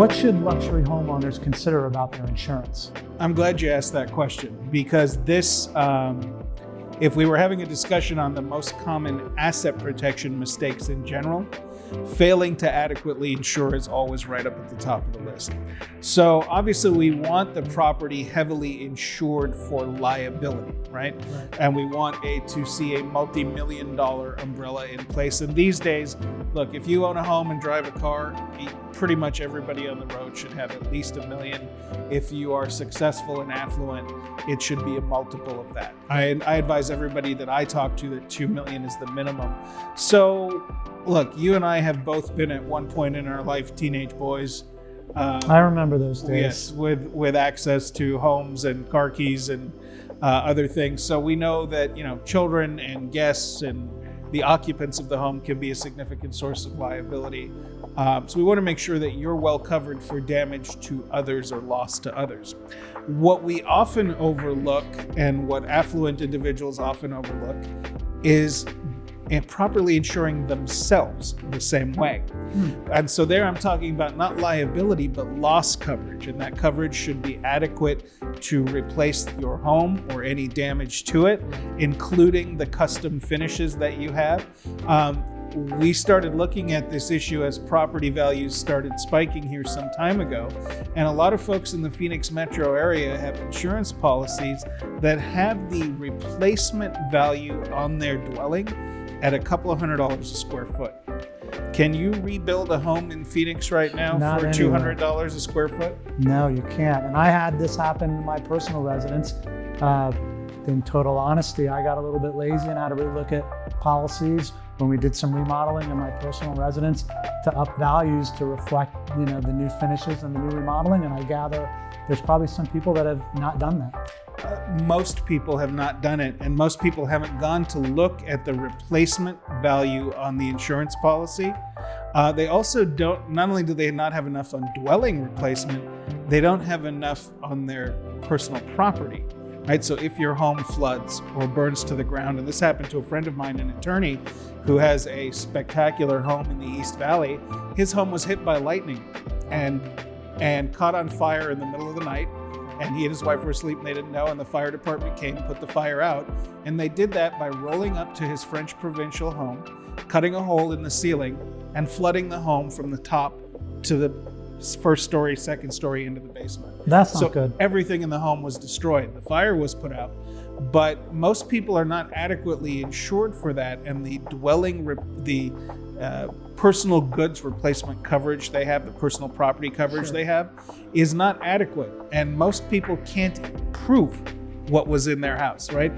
What should luxury homeowners consider about their insurance? I'm glad you asked that question, because this, if we were having a discussion on the most common asset protection mistakes in general, failing to adequately insure is always right up at the top of the list. So obviously we want the property heavily insured for liability, right? And we want to see a multi-million-dollar umbrella in place. And these days, look, if you own a home and drive a car, pretty much everybody on the road should have at least $1 million. If you are successful and affluent, it should be a multiple of that. I advise everybody that I talk to that $2 million is the minimum. So look, you and I have both been at one point in our life teenage boys. I remember those days. Yes, with access to homes and car keys and other things. So we know that, children and guests and the occupants of the home can be a significant source of liability. So we want to make sure that you're well covered for damage to others or loss to others. What we often overlook, and what affluent individuals often overlook, is properly insuring themselves the same way. And so there I'm talking about not liability, but loss coverage. And that coverage should be adequate to replace your home or any damage to it, including the custom finishes that you have. We started looking at this issue as property values started spiking here some time ago. And a lot of folks in the Phoenix metro area have insurance policies that have the replacement value on their dwelling at a couple of $100 a square foot. Can you rebuild a home in Phoenix right now Not for anywhere. $200 a square foot? No, you can't. And I had this happen in my personal residence. In total honesty, I got a little bit lazy and had to relook at policies when we did some remodeling in my personal residence to up values to reflect, the new finishes and the new remodeling. And I gather there's probably some people that have not done that. Most people have not done it, and most people haven't gone to look at the replacement value on the insurance policy. They also not only do they not have enough on dwelling replacement, they don't have enough on their personal property. Right? So if your home floods or burns to the ground, and this happened to a friend of mine, an attorney who has a spectacular home in the East Valley, his home was hit by lightning and caught on fire in the middle of the night. And he and his wife were asleep and they didn't know, and the fire department came and put the fire out. And they did that by rolling up to his French provincial home, cutting a hole in the ceiling, and flooding the home from the top to the first story, second story into the basement. That's not good. Everything in the home was destroyed. The fire was put out. But most people are not adequately insured for that, and the personal goods replacement coverage they have, the personal property coverage they have, is not adequate. And most people can't prove what was in their house, right?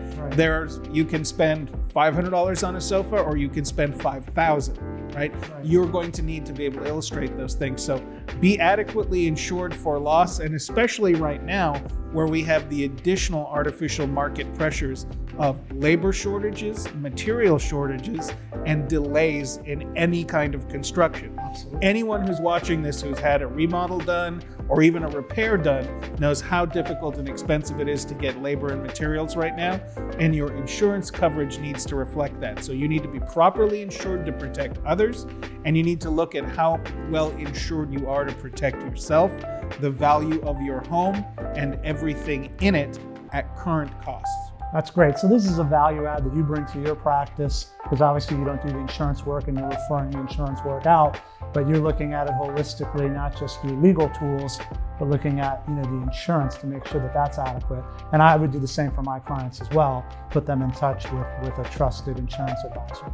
You can spend $500 on a sofa, or you can spend $5,000, right? You're going to need to be able to illustrate those things. So be adequately insured for loss, and especially right now where we have the additional artificial market pressures of labor shortages, material shortages, and delays in any kind of construction. Absolutely. Anyone who's watching this who's had a remodel done or even a repair done knows how difficult and expensive it is to get labor and materials right now, and your insurance coverage needs to reflect that. So you need to be properly insured to protect others, and you need to look at how well insured you are to protect yourself, the value of your home, and everything in it at current costs. That's great. So this is a value add that you bring to your practice, because obviously you don't do the insurance work and you're referring the insurance work out, but you're looking at it holistically, not just through legal tools, but looking at the insurance to make sure that that's adequate. And I would do the same for my clients as well, put them in touch with a trusted insurance advisor.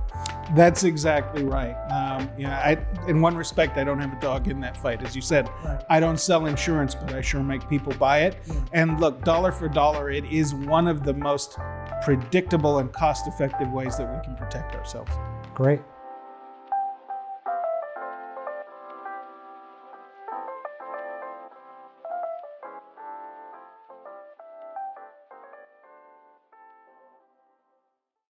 That's exactly right. In one respect, I don't have a dog in that fight. As you said, I don't sell insurance, but I sure make people buy it. Yeah. And look, dollar for dollar, it is one of the most predictable and cost-effective ways that we can protect ourselves. Great.